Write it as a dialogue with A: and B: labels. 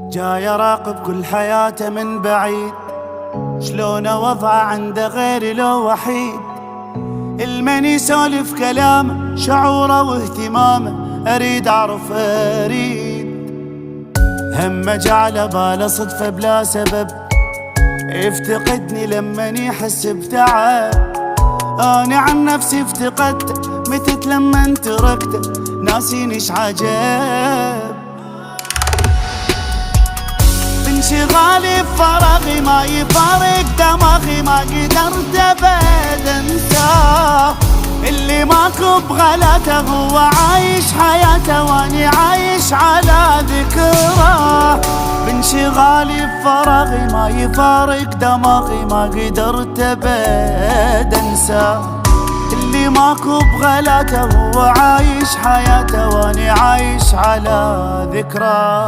A: جاي اراقب كل حياته من بعيد، شلون وضعه عنده غيري لو وحيد. المن يسولف كلامه شعوره واهتمامه، اريد اعرف اريد. همه جعله باله صدفه بلا سبب، يفتقدني لمن يحس بتعب. انا عن نفسي افتقدته متت لمن تركته، ناسين ايش عجب. انشغالي بفراغي ما يفارق دماغي، ما قدرت ابد انساه. اللي ماكو بغلاته هو عايش حياته واني عايش على ذكراه. بانشغالي بفراغي ما يفارق دماغي، ما قدرت ابد انساه. اللي ماكو بغلاته هو عايش حياته واني عايش على ذكراه.